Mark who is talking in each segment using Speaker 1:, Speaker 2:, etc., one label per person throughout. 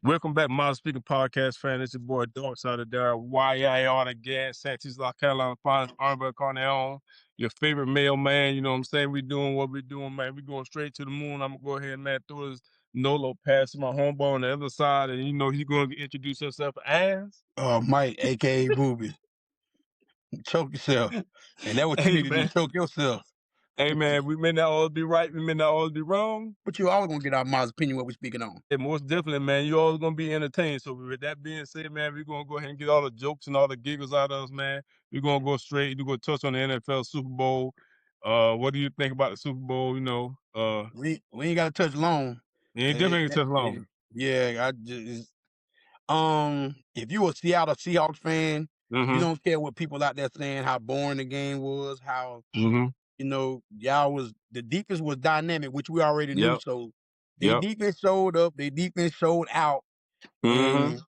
Speaker 1: Welcome back, Model Speaker Podcast fan. It's your boy Dark Side of there. YIR again, Sanchez, South Carolina, finest Arnberg Cornell, your favorite mailman. You know what I'm saying? We doing what we doing, man. We going straight to the moon. I'm gonna go ahead and throw this Nolo pass to my homeboy on the other side, and you know he's gonna introduce himself as
Speaker 2: Mike, aka Booby. Choke yourself. And that's what you
Speaker 1: Hey
Speaker 2: need to do,
Speaker 1: man.
Speaker 2: choke yourself.
Speaker 1: Hey man, we may not all be right, we may not all be wrong.
Speaker 2: But you always gonna get our Miles' opinion what we're speaking on.
Speaker 1: Yeah, most definitely, man. You always gonna be entertained. So with that being said, man, we're gonna go ahead and get all the jokes and all the giggles out of us, man. We're gonna go straight. We're gonna touch on the NFL Super Bowl. What do you think about the Super Bowl? You know,
Speaker 2: We ain't gotta touch long.
Speaker 1: you ain't definitely touch long.
Speaker 2: Yeah, I just if you a Seattle Seahawks fan, you don't care what people out there saying, how boring the game was, how you know, the defense was dynamic, which we already knew. So their defense showed up, their defense showed out, and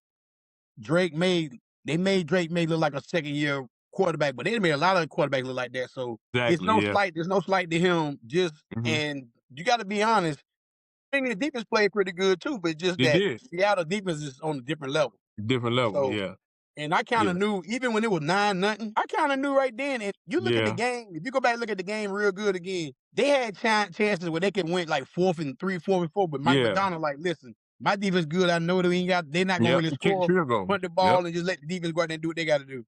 Speaker 2: Drake made Drake look like a second-year quarterback, but they made a lot of quarterbacks look like that. So there's no slight to him. Just and you got to be honest. I think the defense played pretty good too, but just Seattle defense is on a different level. So, and I kind of knew, even when it was 9-0, I kind of knew right then. And you look at the game, if you go back and look at the game real good again, they had chances where they could win like 4th and 3, 4th and 4. But Mike McDonald, like, listen, my defense good. I know they're not gonna really score, punt the ball, and just let the defense go out there and do what they got to do.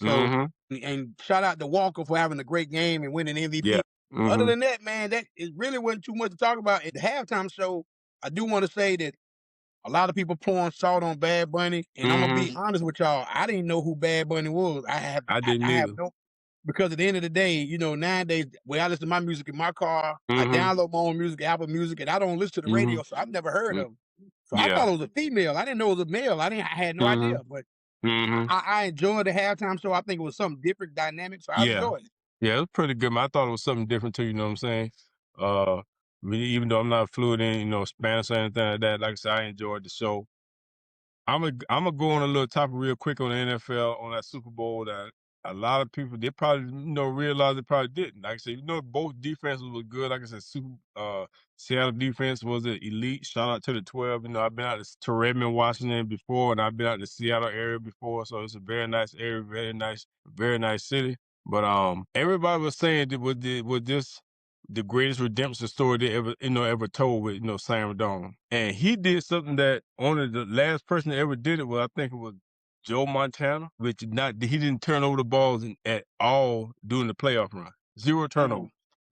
Speaker 2: So, and shout out to Walker for having a great game and winning MVP. Other than that, man, it really wasn't too much to talk about. At the halftime show, I do want to say that a lot of people pouring salt on Bad Bunny, and I'm gonna be honest with y'all. I didn't know who Bad Bunny was. I didn't either. Because at the end of the day, you know, nowadays, when I listen to my music in my car, I download my own music, Apple Music, and I don't listen to the radio, so I've never heard of him. So I thought it was a female. I didn't know it was a male. I had no idea, but I enjoyed the halftime show. I think it was something different, dynamic, so I enjoyed it.
Speaker 1: Yeah, it was pretty good, man. I thought it was something different too, you know what I'm saying? Even though I'm not fluent in, you know, Spanish or anything like that, like I said, I enjoyed the show. I'm gonna go on a little topic real quick on the NFL, on that Super Bowl that a lot of people, they probably, you know, realize they probably didn't. Like I said, you know, both defenses were good. Like I said, Seattle defense was an elite. Shout out to the 12. You know, I've been out to Redmond, Washington before, and I've been out to the Seattle area before. So it's a very nice area, very nice city. But everybody was saying that with this the greatest redemption story they ever told with, you know, Sam Darnold. And he did something that only the last person that ever did it was, I think it was Joe Montana, he didn't turn over the balls at all during the playoff run. 0 turnover.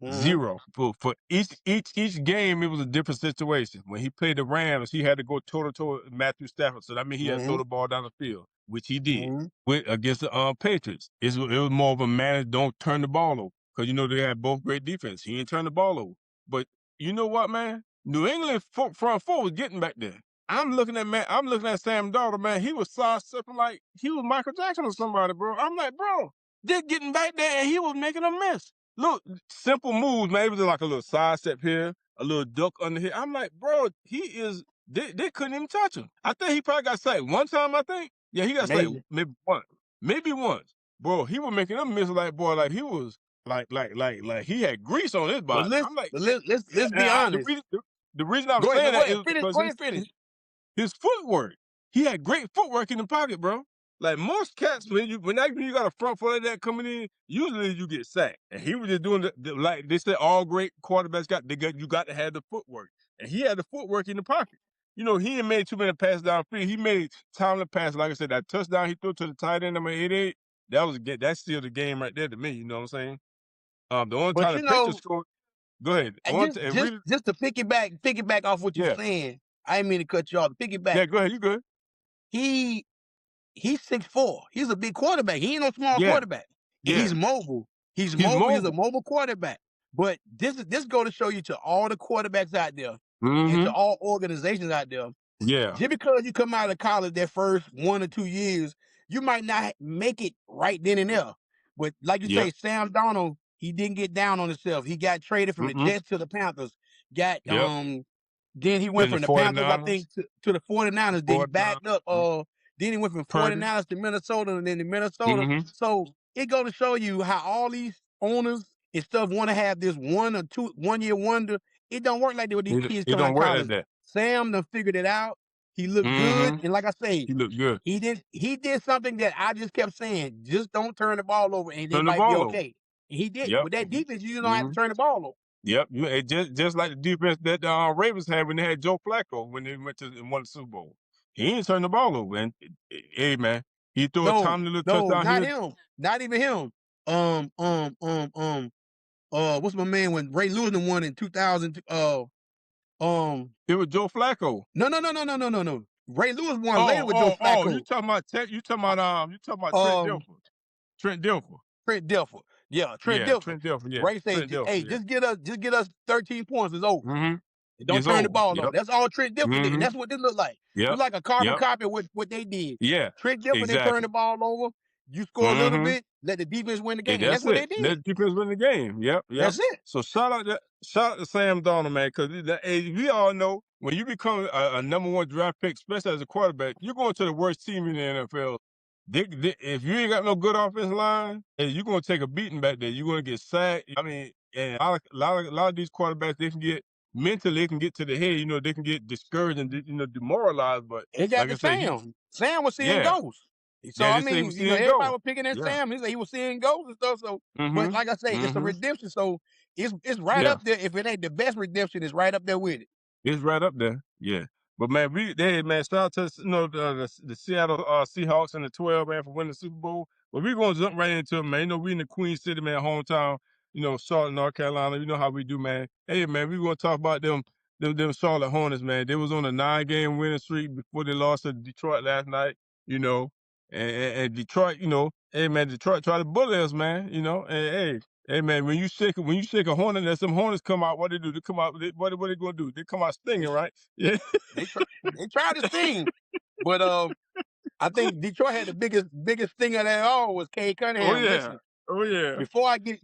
Speaker 1: 0. For each game, it was a different situation. When he played the Rams, he had to go toe-to-toe with Matthew Stafford. So that means he had to throw the ball down the field, which he did. Against the Patriots. It was more of a manage, don't turn the ball over. Because, you know, they had both great defense. He didn't turn the ball over. But you know what, man? New England front four was getting back there. I'm looking at Sam Darnold, man. He was sidestepping like he was Michael Jackson or somebody, bro. I'm like, bro, they're getting back there, and he was making a miss. Look, simple moves, man. It was like a little sidestep here, a little duck under here. I'm like, bro, they couldn't even touch him. I think he probably got sacked one time, I think. Yeah, he got sacked maybe once. Bro, he was making a miss like he was like he had grease on his body.
Speaker 2: I'm like, let's be honest.
Speaker 1: The reason I'm saying that is because his footwork. He had great footwork in the pocket, bro. Like most cats, when you got a front foot like that coming in, usually you get sacked. And he was just doing like they said, all great quarterbacks you got to have the footwork, and he had the footwork in the pocket. You know, he didn't make too many passes downfield. He made timely passes. Like I said, that touchdown he threw to the tight end, number 88. That's still the game right there to me. You know what I'm saying? The only time the Patriots scored. Go ahead.
Speaker 2: Just to piggyback off what you're saying. I didn't mean to cut you off. Piggyback.
Speaker 1: Yeah, go ahead. You good?
Speaker 2: He's 6'4". He's a big quarterback. He ain't no small quarterback. Yeah. He's mobile. He's mobile. He's a mobile quarterback. But this go to show you to all the quarterbacks out there and to all organizations out there.
Speaker 1: Yeah.
Speaker 2: Just because you come out of college that first 1 or 2 years, you might not make it right then and there. But like you say, Sam Darnold, he didn't get down on himself. He got traded from the Jets to the Panthers. Then he went from the Panthers, I think, to the 49ers. Then he backed up. Then he went from 49ers to Minnesota, and then to Minnesota. So it goes to show you how all these owners and stuff want to have this 1 or 2 1-year wonder. It don't work like that with these kids coming out of college. Sam done figured it out. He looked good, and like I say,
Speaker 1: He looked good.
Speaker 2: he did something that I just kept saying, just don't turn the ball over, and it
Speaker 1: Turn the
Speaker 2: might be
Speaker 1: ball over.
Speaker 2: okay. And he did.
Speaker 1: Yep.
Speaker 2: With that defense, you don't have to turn the ball over.
Speaker 1: Yep, just like the defense that Ravens had when they had Joe Flacco when they went to and won the Super Bowl. He ain't turned the ball over, and hey man, he threw a timely little
Speaker 2: No,
Speaker 1: touchdown
Speaker 2: not
Speaker 1: here.
Speaker 2: him. Not even him. What's my man when Ray Lewis won in 2000?
Speaker 1: It was Joe Flacco.
Speaker 2: No. Ray Lewis won later with Joe Flacco.
Speaker 1: You talking about Trent Dilfer. Trent Dilfer.
Speaker 2: Trent Dilfer. Yeah, Trent
Speaker 1: Yeah,
Speaker 2: Dilfer.
Speaker 1: Trent Dilfer, yeah.
Speaker 2: Ray said,
Speaker 1: Trent Dilfer,
Speaker 2: hey,
Speaker 1: yeah.
Speaker 2: just get us 13 points. It's over. And don't
Speaker 1: It's
Speaker 2: turn the
Speaker 1: over.
Speaker 2: ball over.
Speaker 1: Yep.
Speaker 2: That's all Trent Dilfer did. And that's what this looked like. It
Speaker 1: Yep.
Speaker 2: was like a carbon
Speaker 1: Yep.
Speaker 2: copy of what they did.
Speaker 1: Yeah.
Speaker 2: Trent Dilfer didn't turn the ball over. You score a little bit, let the defense win the game.
Speaker 1: Yeah,
Speaker 2: That's what they did.
Speaker 1: Let the defense win the game. Yep.
Speaker 2: That's it.
Speaker 1: So shout out to Sam Darnold, man, because we all know when you become a number one draft pick, especially as a quarterback, you're going to the worst team in the NFL. If you ain't got no good offensive line, you're going to take a beating back there. You're going to get sacked. I mean, and a lot of these quarterbacks, they can get mentally, they can get to the head. You know, they can get discouraged and demoralized. But
Speaker 2: It got
Speaker 1: like I
Speaker 2: to
Speaker 1: said,
Speaker 2: Sam was seeing ghosts. So
Speaker 1: yeah,
Speaker 2: I mean, everybody was picking at
Speaker 1: Yeah.
Speaker 2: Sam. He said he was seeing ghosts and stuff. So, but like I say, it's a redemption. So it's right up there. If it ain't the best redemption, it's right up there with it.
Speaker 1: It's right up there. Yeah. But man, shout out to the Seattle Seahawks and the 12, man, for winning the Super Bowl. But we're gonna jump right into it, man. You know, we in the Queen City, man, hometown, Charlotte, North Carolina. You know how we do, man. Hey man, we're gonna talk about them Charlotte Hornets, man. They was on a 9-game winning streak before they lost to Detroit last night, you know. And Detroit, hey man, Detroit tried to bully us, man. And hey man, when you shake a hornet, and some hornets come out, what they do? They come out. What are they gonna do? They come out stinging, right? Yeah.
Speaker 2: They tried to sting, but I think Detroit had the biggest thing of that all was Cade Cunningham.
Speaker 1: Oh yeah.
Speaker 2: Listen,
Speaker 1: Oh yeah.
Speaker 2: before I get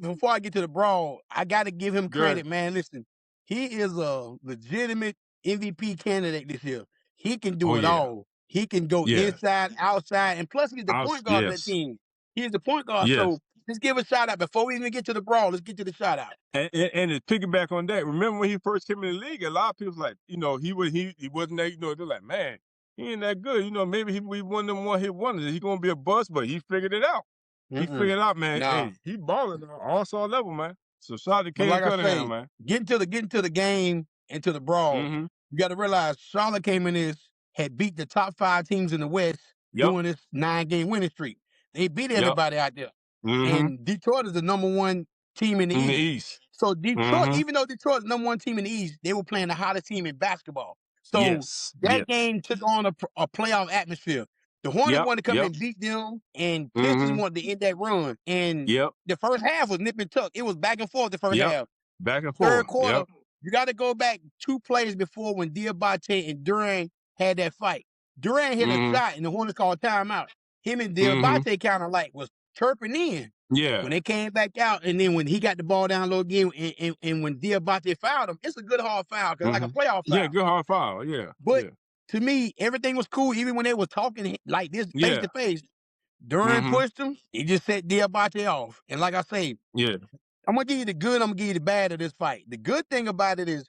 Speaker 2: to the Brawl, I got to give him credit, man. Listen, he is a legitimate MVP candidate this year. He can do it all. He can go inside, outside, and plus he's the point guard of that team. He's the point guard. So let's give a shout out before we even get to the Brawl. Let's get to the shout out.
Speaker 1: And to piggyback on that, remember when he first came in the league, a lot of people was like, he wasn't that, they're like, man, he ain't that good. Maybe we one of them one hit wonders. He gonna be a bust, but he figured it out. He figured it out, man. Hey, he balling on all-star level, man. So shout out to Cade Cunningham, man.
Speaker 2: Getting to the game and to the Brawl, you got to realize Charlotte came in this, had beat the top 5 teams in the West during this 9-game winning streak. They beat everybody out there. And Detroit is the number 1 team in the East. So Detroit, even though Detroit is the number 1 team in the East, they were playing the hottest team in basketball. So that game took on a playoff atmosphere. The Hornets wanted to come and beat them, and Pistons wanted to end that run. And the first half was nip and tuck. It was back and forth the first half.
Speaker 1: Back and forth.
Speaker 2: Third quarter, you got to go back 2 plays before when Diabate and Durant had that fight. Durant hit a shot, and the Hornets called timeout. Him and Diabate kind of like was chirping in.
Speaker 1: Yeah.
Speaker 2: When they came back out, and then when he got the ball down low again, and when Diabate fouled him, it's a good hard foul because like a playoff foul.
Speaker 1: Yeah, good hard foul. Yeah.
Speaker 2: But to me, everything was cool, even when they was talking like this face to face. Durant pushed him, he just set Diabate off. And like I say, I'm gonna give you the good, I'm gonna give you the bad of this fight. The good thing about it is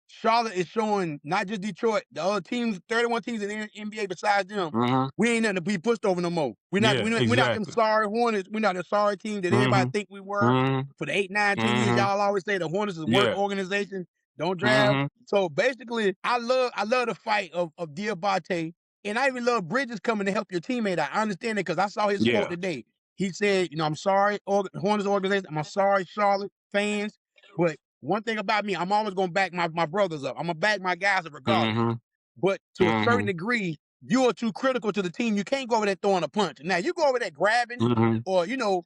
Speaker 2: Charlotte is showing not just Detroit, the other teams, 31 teams in the NBA besides them. We ain't nothing to be pushed over no more. We're not them sorry Hornets. We're not the sorry team that everybody think we were. For the 8, 9, 10 years, y'all always say the Hornets is a work organization. Don't draft. So basically, I love the fight of Diabate, and I even love Bridges coming to help your teammate out. I understand it because I saw his quote today. He said, I'm sorry, Hornets organization. I'm sorry, Charlotte fans, but one thing about me, I'm always gonna back my brothers up. I'm gonna back my guys up regardless. But to a certain degree, you are too critical to the team. You can't go over there throwing a punch. Now you go over there grabbing, or he was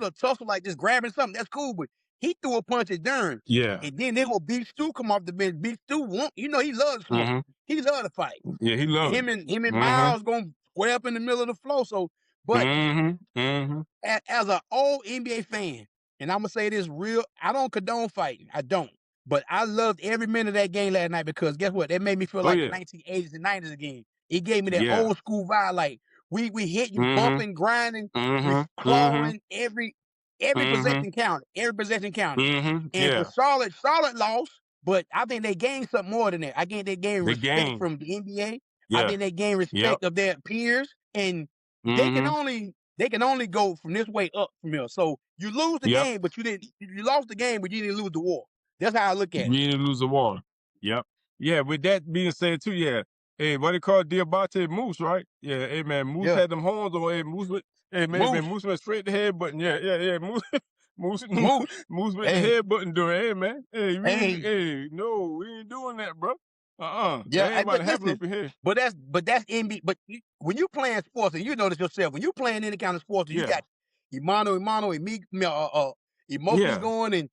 Speaker 2: a tussle like just grabbing something. That's cool, but he threw a punch at Durn. And then they go Beef Stew come off the bench. Beef Stew he loves smoke. He loves to fight.
Speaker 1: Yeah, he loves
Speaker 2: him and Miles gonna square up in the middle of the floor. So, but as an old NBA fan. And I'm going to say this real, I don't condone fighting. I don't. But I loved every minute of that game last night because guess what? That made me feel like the 1980s and 90s again. It gave me that old school vibe. Like, we hit you, bumping, grinding, clawing, every possession counted. Every possession counted. And for Charlotte lost, but I think they gained something more than that. I think they gained respect from the NBA. I
Speaker 1: Yeah.
Speaker 2: think they gain
Speaker 1: Yep.
Speaker 2: respect of their peers, and they can only go from this way up from here. So you lose the
Speaker 1: Yep.
Speaker 2: game, but you lost the game, but you didn't lose the war. That's how I look at it.
Speaker 1: You didn't lose the war. Yep. Yeah, with that being said too, yeah. Hey, what they call Diabate Moose, right? Yeah, hey man, Moose
Speaker 2: Yeah,
Speaker 1: had them horns on. Hey, Moose with hey man,
Speaker 2: Moose,
Speaker 1: Moose went straight to head button. Yeah. Moose Moose
Speaker 2: Moose.
Speaker 1: Moose with the
Speaker 2: Hey,
Speaker 1: head button doing. Hey man,
Speaker 2: hey,
Speaker 1: no, we ain't doing that, bro. That
Speaker 2: yeah.
Speaker 1: ain't about
Speaker 2: But
Speaker 1: to happen
Speaker 2: listen,
Speaker 1: up in here.
Speaker 2: but that's NBA. But when you playing sports, and you know this yourself, when you playing any kind of sports, and you
Speaker 1: Yeah,
Speaker 2: got emotions
Speaker 1: yeah,
Speaker 2: going, and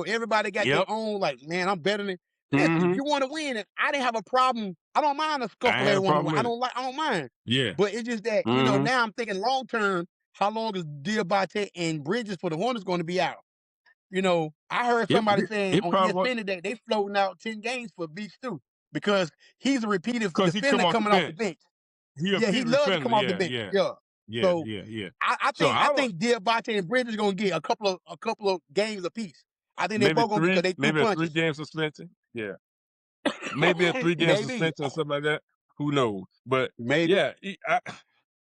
Speaker 2: everybody got their
Speaker 1: yep.
Speaker 2: own. Like, man, I'm better than. Listen, if
Speaker 1: Mm-hmm.
Speaker 2: you want to win, and I didn't have a problem. I don't mind a
Speaker 1: I ain't
Speaker 2: scuffle
Speaker 1: had
Speaker 2: every
Speaker 1: a
Speaker 2: once in a
Speaker 1: problem
Speaker 2: while.
Speaker 1: with it.
Speaker 2: I don't mind.
Speaker 1: Yeah.
Speaker 2: But it's just that
Speaker 1: Mm-hmm.
Speaker 2: now I'm thinking long term. How long is Diabate and Bridges for the Hornets going to be out? I heard somebody saying
Speaker 1: It
Speaker 2: on
Speaker 1: probably
Speaker 2: ESPN today they floating out 10 games for Beach Stew because he's a repeated
Speaker 1: because he come
Speaker 2: defender
Speaker 1: off the
Speaker 2: coming off the
Speaker 1: bench.
Speaker 2: bench.
Speaker 1: He a
Speaker 2: Yeah, he
Speaker 1: Pete
Speaker 2: loves to
Speaker 1: defender.
Speaker 2: come off the
Speaker 1: Yeah,
Speaker 2: bench.
Speaker 1: yeah,
Speaker 2: Yeah.
Speaker 1: yeah,
Speaker 2: So
Speaker 1: yeah, yeah.
Speaker 2: I
Speaker 1: So
Speaker 2: think I
Speaker 1: I don't
Speaker 2: think Diabate and Bridges gonna get a couple of games apiece. I think they both gonna because they threw
Speaker 1: maybe a three
Speaker 2: punches.
Speaker 1: game suspension. Yeah, maybe a 3 game
Speaker 2: Maybe.
Speaker 1: suspension or something like that. Who knows? But
Speaker 2: Maybe.
Speaker 1: yeah,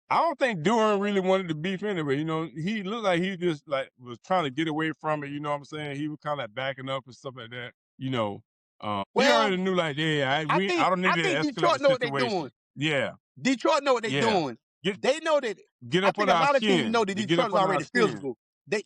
Speaker 1: I don't think Duran really wanted to beef anyway. He looked like he just like was trying to get away from it. You know what I'm saying? He was kind of backing up and stuff like that. He
Speaker 2: Well,
Speaker 1: already knew like, yeah,
Speaker 2: I
Speaker 1: I
Speaker 2: think
Speaker 1: don't need
Speaker 2: I
Speaker 1: to
Speaker 2: think
Speaker 1: escalate the
Speaker 2: Detroit know what they're
Speaker 1: situation.
Speaker 2: doing.
Speaker 1: Yeah,
Speaker 2: Detroit know what they're
Speaker 1: yeah.
Speaker 2: doing.
Speaker 1: Get
Speaker 2: They know that
Speaker 1: get
Speaker 2: I
Speaker 1: up
Speaker 2: think
Speaker 1: under
Speaker 2: a
Speaker 1: our
Speaker 2: lot of teams
Speaker 1: skin.
Speaker 2: know that
Speaker 1: They get
Speaker 2: Detroit
Speaker 1: up
Speaker 2: is
Speaker 1: under our
Speaker 2: already
Speaker 1: skin.
Speaker 2: physical. They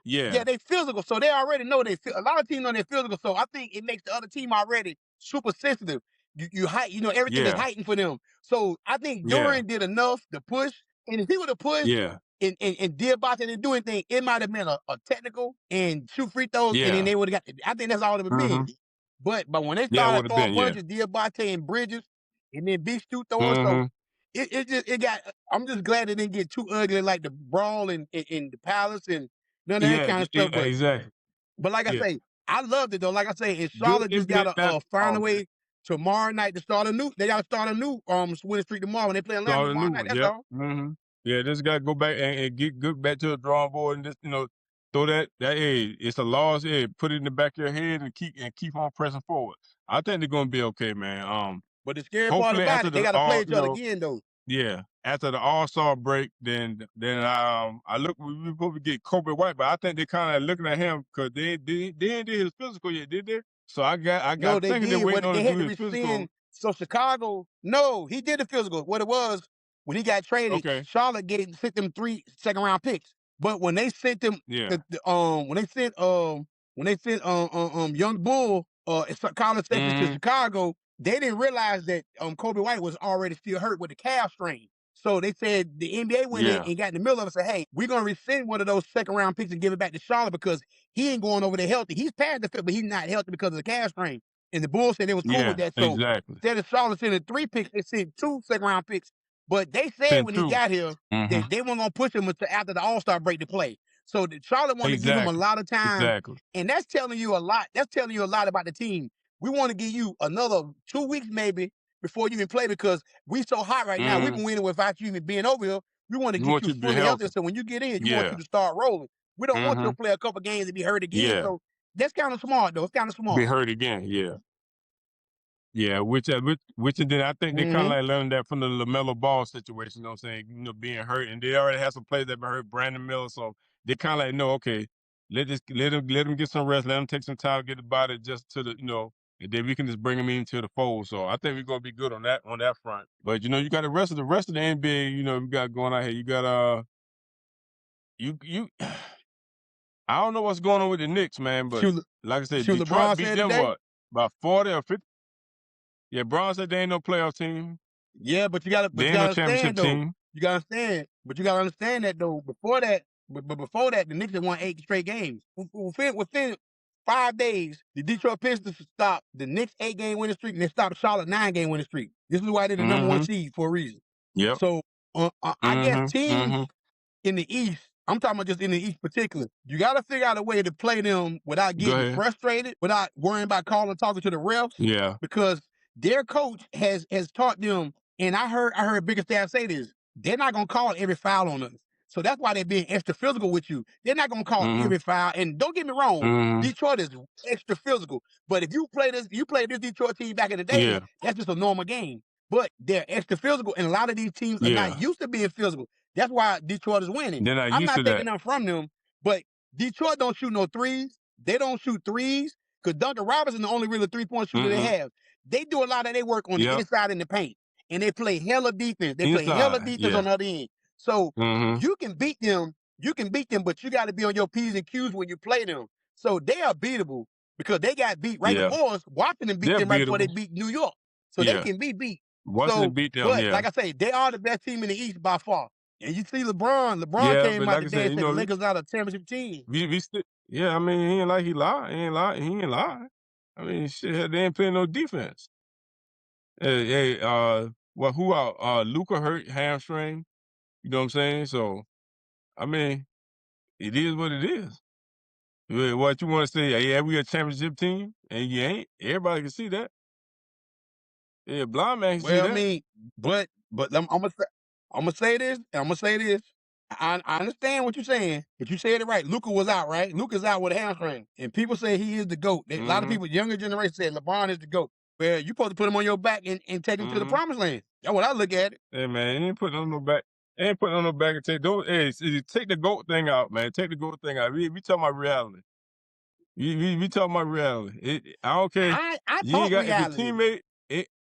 Speaker 1: Yeah,
Speaker 2: Yeah, they physical, so they already know a lot of teams know they're physical, so I think it makes the other team already super sensitive. You height, everything is
Speaker 1: yeah,
Speaker 2: heightened for them. So I think
Speaker 1: yeah,
Speaker 2: Duran did enough to push, and if he would have pushed
Speaker 1: yeah,
Speaker 2: and did box and didn't do anything, it might have been a technical and shoot free throws, and then
Speaker 1: yeah.
Speaker 2: they would have got. I think that's all it would have
Speaker 1: Mm-hmm.
Speaker 2: been. But when they
Speaker 1: Yeah, it
Speaker 2: started
Speaker 1: would have
Speaker 2: throwing
Speaker 1: been. Yeah.
Speaker 2: punches, Diabate and Bridges, and then Beef Stew throwing, so
Speaker 1: Mm-hmm.
Speaker 2: it got. I'm just glad it didn't get too ugly like the Brawl in the Palace and none of that
Speaker 1: Yeah,
Speaker 2: kind of stuff.
Speaker 1: exactly.
Speaker 2: But like I
Speaker 1: Yeah.
Speaker 2: say, I loved it though. Like I say, and
Speaker 1: Good
Speaker 2: Charlotte just
Speaker 1: NBA
Speaker 2: gotta find a
Speaker 1: basketball, man.
Speaker 2: way tomorrow night to start a new. They gotta start a new winning streak tomorrow when they play Atlanta
Speaker 1: Start a
Speaker 2: tomorrow
Speaker 1: new
Speaker 2: night.
Speaker 1: one.
Speaker 2: That's
Speaker 1: Yep.
Speaker 2: all.
Speaker 1: Mm-hmm. Yeah, just gotta go back and get good back to the drawing board and just throw that hey, it's a loss. Hey, put it in the back of your head and keep on pressing forward. I think they're gonna be okay, man.
Speaker 2: But the scary part
Speaker 1: Hopefully
Speaker 2: about
Speaker 1: after
Speaker 2: it, they
Speaker 1: the
Speaker 2: gotta play
Speaker 1: all
Speaker 2: each other again though.
Speaker 1: yeah, after the All-Star break, then I look we supposed to get Kobe White, but I think they kind of looking at him because they ain't did his physical yet, did they? So I
Speaker 2: No, they
Speaker 1: thinking they're
Speaker 2: did.
Speaker 1: waiting
Speaker 2: What
Speaker 1: on
Speaker 2: they
Speaker 1: to do
Speaker 2: had to
Speaker 1: his physical.
Speaker 2: rescind. So Chicago, no, he did the physical. What it was when he got traded,
Speaker 1: Okay.
Speaker 2: Charlotte sent them 3 second round picks. But when they sent them
Speaker 1: Yeah.
Speaker 2: when they sent young Bull college safety to
Speaker 1: Mm-hmm.
Speaker 2: Chicago, they didn't realize that Kobe White was already still hurt with the calf strain. So they said the NBA went in
Speaker 1: Yeah.
Speaker 2: and got in the middle of it and said, hey, we're gonna rescind one of those second round picks and give it back to Charlotte because he ain't going over there healthy. He's past the fit, but he's not healthy because of the calf strain. And the Bulls said they was cool with
Speaker 1: Yeah.
Speaker 2: that. So
Speaker 1: Exactly.
Speaker 2: instead of Charlotte sending 3 picks, they sent 2 second round picks. But they said
Speaker 1: Ten
Speaker 2: when he
Speaker 1: two.
Speaker 2: got here
Speaker 1: Mm-hmm.
Speaker 2: that they weren't gonna push him until after the All-Star break to play. So Charlotte wanted to give him a
Speaker 1: Exactly.
Speaker 2: lot of time,
Speaker 1: Exactly.
Speaker 2: and that's telling you a lot. That's telling you a lot about the team. We want to give you another 2 weeks maybe before you even play because we so hot right now. We've
Speaker 1: Mm-hmm.
Speaker 2: been winning without you even being over here. We want to
Speaker 1: We
Speaker 2: get
Speaker 1: want
Speaker 2: you
Speaker 1: you to be
Speaker 2: fully healthy.
Speaker 1: healthy.
Speaker 2: So when you get in, you want you
Speaker 1: Yeah.
Speaker 2: to start rolling. We don't want you
Speaker 1: Mm-hmm.
Speaker 2: to play a couple games and be hurt again.
Speaker 1: Yeah.
Speaker 2: So that's kind of smart though. It's kind of
Speaker 1: Be
Speaker 2: smart.
Speaker 1: hurt again. Yeah. Yeah, which and then I think they kind of
Speaker 2: Mm-hmm.
Speaker 1: like learned that from the LaMelo Ball situation. You know what I'm saying? Being hurt, and they already have some players that been hurt. Brandon Miller, so they kind of like know, okay, let him get some rest, let him take some time, get the body just to the and then we can just bring him into the fold. So I think we're gonna be good on that front. But you got the rest of the NBA. We got going out here. You got you. I don't know what's going on with the Knicks, man, but
Speaker 2: Shoot,
Speaker 1: like I said,
Speaker 2: shoot.
Speaker 1: Detroit
Speaker 2: LeBron
Speaker 1: beat
Speaker 2: said
Speaker 1: them
Speaker 2: today.
Speaker 1: what about 40 or 50. Yeah, Braun said they ain't no playoff team.
Speaker 2: Yeah, but you gotta
Speaker 1: They ain't no championship
Speaker 2: understand though.
Speaker 1: team.
Speaker 2: You gotta understand, but you gotta understand that though. Before that, but before that, the Knicks had won 8 straight games. Within 5 days, the Detroit Pistons stopped the Knicks 8-game winning streak and they stopped Charlotte 9-game winning streak. This is why they're the number 1
Speaker 1: Mm-hmm.
Speaker 2: seed for a reason.
Speaker 1: Yep.
Speaker 2: So I guess
Speaker 1: Mm-hmm.
Speaker 2: teams
Speaker 1: Mm-hmm.
Speaker 2: in the East, I'm talking about just in the East particular, you got to figure out a way to play them without
Speaker 1: Go
Speaker 2: getting
Speaker 1: ahead.
Speaker 2: frustrated, without worrying about calling, talking to the refs,
Speaker 1: Yeah.
Speaker 2: because their coach has taught them, and I heard Bickerstaff say this, they're not going to call every foul on us. So that's why they're being extra physical with you. They're not going to call
Speaker 1: Mm-hmm.
Speaker 2: every foul. And don't get me wrong,
Speaker 1: Mm-hmm.
Speaker 2: Detroit is extra physical. But if you play this Detroit team back in the day,
Speaker 1: Yeah.
Speaker 2: that's just a normal game. but they're extra physical, and a lot of these teams are not used to being physical. That's why Detroit is winning.
Speaker 1: They're not
Speaker 2: I'm
Speaker 1: used
Speaker 2: not
Speaker 1: to
Speaker 2: taking
Speaker 1: that.
Speaker 2: them from them, but Detroit don't shoot no threes. They don't shoot threes because Duncan Robinson the only really 3-point shooter they have. They do a lot of their work on the inside in the paint, and they play hella defense. They play hella defense on the other end. So you can beat them. You can beat them, but you got to be on your P's and Q's when you play them. So they are beatable because they got beat right before us. Washington beat them right before they beat New York. So they can be beat.
Speaker 1: Washington beat them,
Speaker 2: but like I say, they are the best team in the East by far. And you see LeBron. LeBron came
Speaker 1: but
Speaker 2: out
Speaker 1: like I
Speaker 2: today
Speaker 1: said,
Speaker 2: and said the Lakers not a championship team.
Speaker 1: We still, I mean, he ain't like he lied. He ain't lie. He ain't lie. I mean, shit, they ain't playing no defense. Hey, well, who out? Luca hurt hamstring. You know what I'm saying? So, I mean, it is what it is. What you want to say? Yeah, we a championship team, and you ain't. Everybody can see that. Yeah, blind man can see
Speaker 2: Well,
Speaker 1: that.
Speaker 2: I mean, but I'm gonna say this. I'm gonna say this. I understand what you're saying, but you said it right. Luka was out, right? Luka's out with a hamstring, and people say he is the GOAT. A lot of people, younger generation, said LeBron is the GOAT. Well, you supposed to put him on your back and take him to the promised land. That's what I look at it.
Speaker 1: Hey man, he ain't putting on no back. Ain't putting on no back and take those. Hey, take the GOAT thing out, man. Take the GOAT thing out. We talking about reality. We talking about reality. I don't care.
Speaker 2: I
Speaker 1: You ain't
Speaker 2: talk
Speaker 1: got if your
Speaker 2: reality.
Speaker 1: teammate.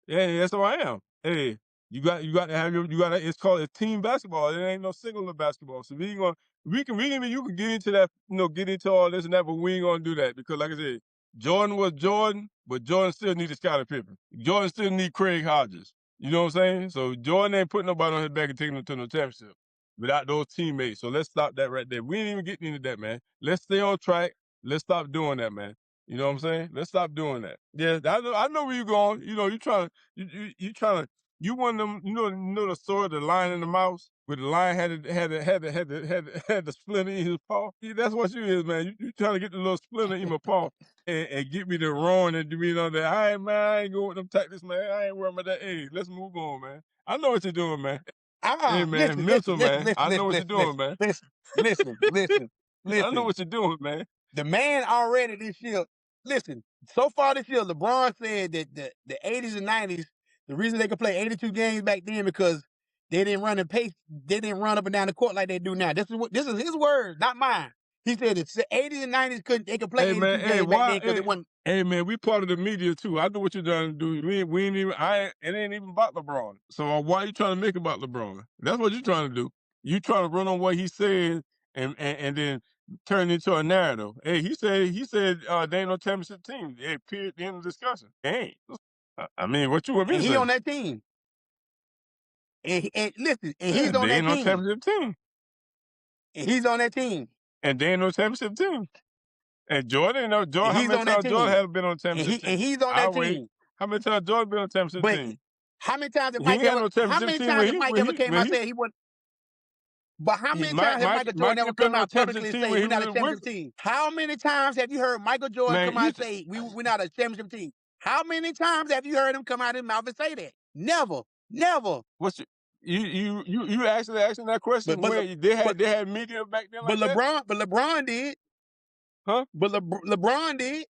Speaker 1: Yeah, that's who I am. Hey, you got to have your. You got to. It's called team basketball. It ain't no singular basketball. So we can you can get into that. Get into all this and that, but we ain't gonna do that because, like I said, Jordan was Jordan, but Jordan still needed Scottie Pippen. Jordan still need Craig Hodges. You know what I'm saying? So Jordan ain't putting nobody on his back and taking them to no championship without those teammates. So let's stop that right there. We ain't even getting into that, man. Let's stay on track. Let's stop doing that, man. You know what I'm saying? Let's stop doing that. Yeah, I know where you're going. You trying to, you one of them, the story, the lion and the mouse, where the lion had the splinter in his paw. Yeah, that's what you is, man. You trying to get the little splinter in my paw and get me to roaring and me that. I ain't going with them tactics, man. I ain't worried about that. Hey, let's move on, man. I know what you're doing, man. Hey, man, mental, man. I know what you're doing, man.
Speaker 2: Listen.
Speaker 1: I know what you're doing, man.
Speaker 2: The man already this year. Listen, so far this year, LeBron said that the 80s and 90s, the reason they could play 82 games back then because they didn't run and pace, they didn't run up and down the court like they do now. This is his words, not mine. He said the 80s and 90s they could play 82 games back then because it wasn't.
Speaker 1: Hey man, we part of the media too. I know what you're trying to do. We ain't even. It ain't even about LeBron. So why are you trying to make it about LeBron? That's what you're trying to do. You trying to run on what he said and then turn it into a narrative. Hey, he said they ain't no championship team. Hey, period. The end of discussion. They ain't. I mean, what you want me to say?
Speaker 2: He on that team. And listen, and he's on
Speaker 1: they
Speaker 2: that
Speaker 1: ain't no
Speaker 2: team.
Speaker 1: championship team.
Speaker 2: And he's on that team.
Speaker 1: And they ain't no championship team. And Jordan, Jordan,
Speaker 2: how many times
Speaker 1: Jordan has been on championship team?
Speaker 2: And he's on that team.
Speaker 1: How many times Jordan been on championship team?
Speaker 2: How many times did Mike ever? How many times did Mike ever came out and said he wouldn't? But how many times has Michael Jordan ever come out publicly and say we're not a championship team? How many times have you heard Michael Jordan come out and say we're not a championship team? How many times have you heard him come out of his mouth and say that? Never.
Speaker 1: What's you actually asking that question? They had media back then like that?
Speaker 2: But LeBron did.
Speaker 1: Huh?
Speaker 2: But LeBron did.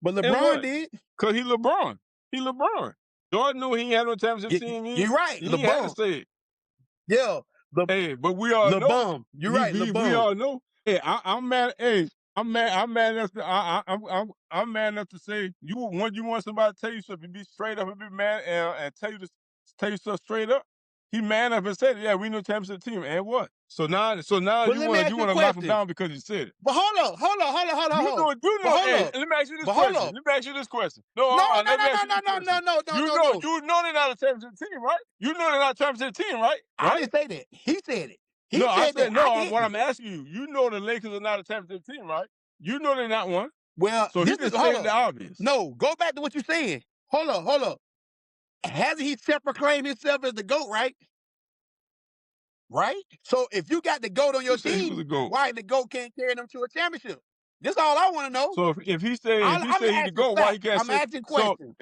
Speaker 2: But LeBron did.
Speaker 1: Cause he LeBron. He LeBron. Jordan knew he ain't had no championship team.
Speaker 2: You're right.
Speaker 1: He had to say it.
Speaker 2: Yeah.
Speaker 1: Hey, but we all know.
Speaker 2: You're right.
Speaker 1: We all know. Hey, I'm mad. Hey, I'm mad enough to. I'm mad enough to say when you want somebody to tell you something, be straight up and be mad and tell you stuff straight up. He man up and said, "Yeah, we no championship team." And what? So now you want to knock him down because you said it.
Speaker 2: But hold on.
Speaker 1: You know. Hey, let me ask you this question. No.
Speaker 2: No.
Speaker 1: You know they're not a championship team, right? You know they're not a championship team, right?
Speaker 2: I didn't say that. He said it.
Speaker 1: What I'm asking you know the Lakers are not a championship team, right? You know they're not one.
Speaker 2: Well,
Speaker 1: so he just stated the obvious.
Speaker 2: No, go back to what you're saying. Hold up. Hasn't he self-proclaimed himself as the GOAT, right? Right? So if you got the GOAT on your team, why the GOAT can't carry them to a championship? This all I want to know.
Speaker 1: So if he say he's the GOAT, why he can't
Speaker 2: I'm asking questions.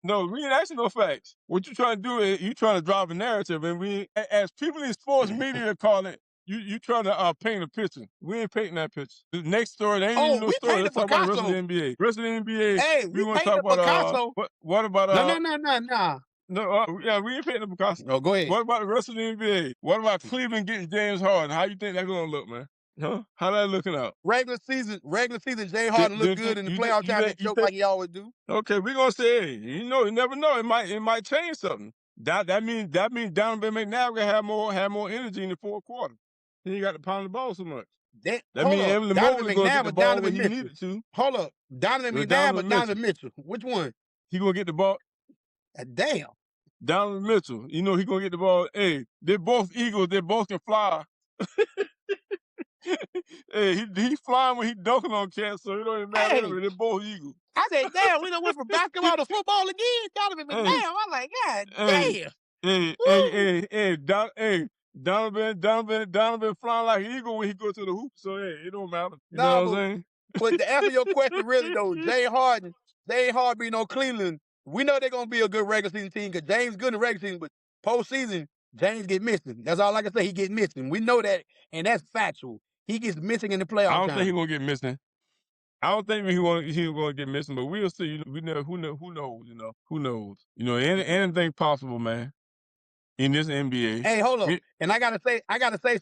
Speaker 1: So we ain't asking no facts. What you trying to do is you trying to drive a narrative, and we, as people in sports media call it, you trying to paint a picture. We ain't painting that picture. The next story, there ain't even no story. Let's talk about the rest of the NBA.
Speaker 2: Hey, we want to talk about
Speaker 1: what about
Speaker 2: No.
Speaker 1: No, yeah, we ain't paying them because.
Speaker 2: Oh, go ahead.
Speaker 1: What about the rest of the NBA? What about Cleveland getting James Harden? How you think that's gonna look, man? Huh? How that looking out?
Speaker 2: Regular season, James Harden look good in the playoff time and choke like he always do.
Speaker 1: Okay, we're gonna say, hey, you never know. It might change something. That means Donovan McNabb gonna have more energy in the fourth quarter. He ain't got to pound the ball so much. That means Evan Mobley gonna get the ball where he needed to.
Speaker 2: Hold up, Donovan McNabb or Donovan Mitchell? Which one?
Speaker 1: He gonna get the ball.
Speaker 2: Damn.
Speaker 1: Donovan Mitchell, he gonna get the ball. Hey, they're both Eagles. They both can fly. Hey, he flying when he dunking on cats, so it don't even matter. Hey. They're both Eagles.
Speaker 2: I said, damn, we done went from basketball to football again. Donovan McNabb. I'm like, God damn.
Speaker 1: Donovan flying like an eagle when he go to the hoop, so hey, it don't matter. You know what I'm saying?
Speaker 2: But to answer your question, really though, James Harden being on Cleveland, we know they're gonna be a good regular season team because James good in the regular season, but postseason, James get missing. That's all I can say. He get missing. We know that, and that's factual. He gets missing in the playoff.
Speaker 1: I don't think he's gonna get missing. I don't think he's gonna get missing, but we'll see. We never who knows. Who knows? Anything possible, man. In this NBA.
Speaker 2: Hey, hold up. And I gotta say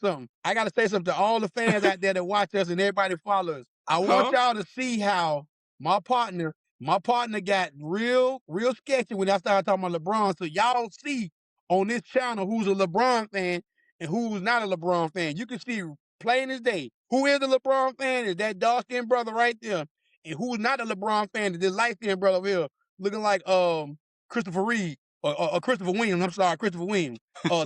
Speaker 2: something. I gotta say something to all the fans out there that watch us and everybody follow us. I want y'all to see how my partner got real sketchy when I started talking about LeBron. So y'all see on this channel who's a LeBron fan and who's not a LeBron fan. You can see plain as day. Who is a LeBron fan is that dark-skinned brother right there. And who's not a LeBron fan is this light-skinned brother here looking like Christopher Reed. Or Christopher Williams, I'm sorry, Christopher Williams.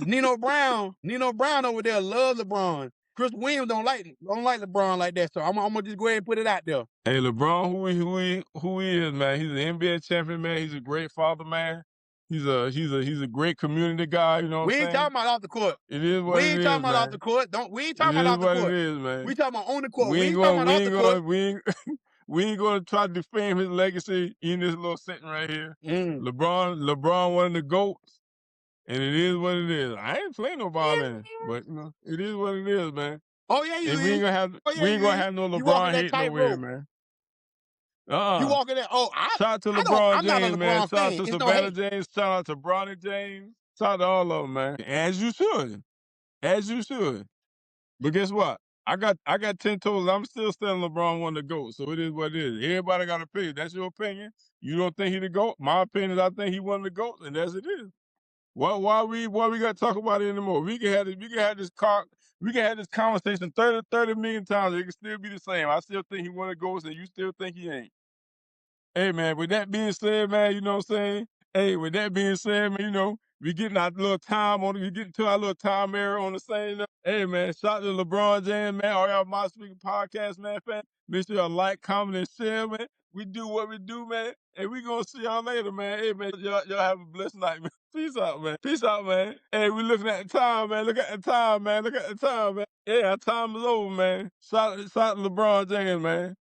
Speaker 2: Nino Brown over there loves LeBron. Chris Williams don't like LeBron like that, so I'm gonna just go ahead and put it out there.
Speaker 1: Hey, LeBron, who he is, man. He's an NBA champion, man. He's a great father, man. He's a great community guy. You know what I'm saying?
Speaker 2: We ain't talking about off the court.
Speaker 1: It is what it is, man.
Speaker 2: We ain't talking about off the court. We ain't talking about off the court.
Speaker 1: It is, man.
Speaker 2: We talking about on the court. We ain't talking about off the court.
Speaker 1: We ain't gonna try to defame his legacy in this little setting right here. LeBron one of the GOATs, and it is what it is. I ain't playing no ball in it, but it is what it is, man.
Speaker 2: Oh yeah,
Speaker 1: we ain't gonna have no LeBron hate nowhere, man.
Speaker 2: You walking that?
Speaker 1: Shout out to LeBron James, man. Shout out to Savannah James. Shout out to Bronny James. Shout out to all of them, man. As you should. But guess what? I got 10 toes. I'm still telling LeBron one to go. So it is what it is. Everybody got an opinion. That's your opinion. You don't think he the GOAT? My opinion is I think he one of the GOATs, and that's it is. Why we got to talk about it anymore? We can have this conversation 30 million times. It can still be the same. I still think he one of the GOATs, and you still think he ain't. Hey man, with that being said, man, you know what I'm saying? Hey, with that being said, man, we getting our little time on it. We getting to our little time error on the same. Hey, man, shout out to LeBron James, man. All y'all My Speaking Podcast, man, fan. Make sure y'all like, comment, and share, man. We do what we do, man. And we gonna see y'all later, man. Hey, man, y'all have a blessed night, man. Peace out, man. Hey, we looking at the time, man. Look at the time, man. Yeah, our time is over, man. Shout out to LeBron James, man.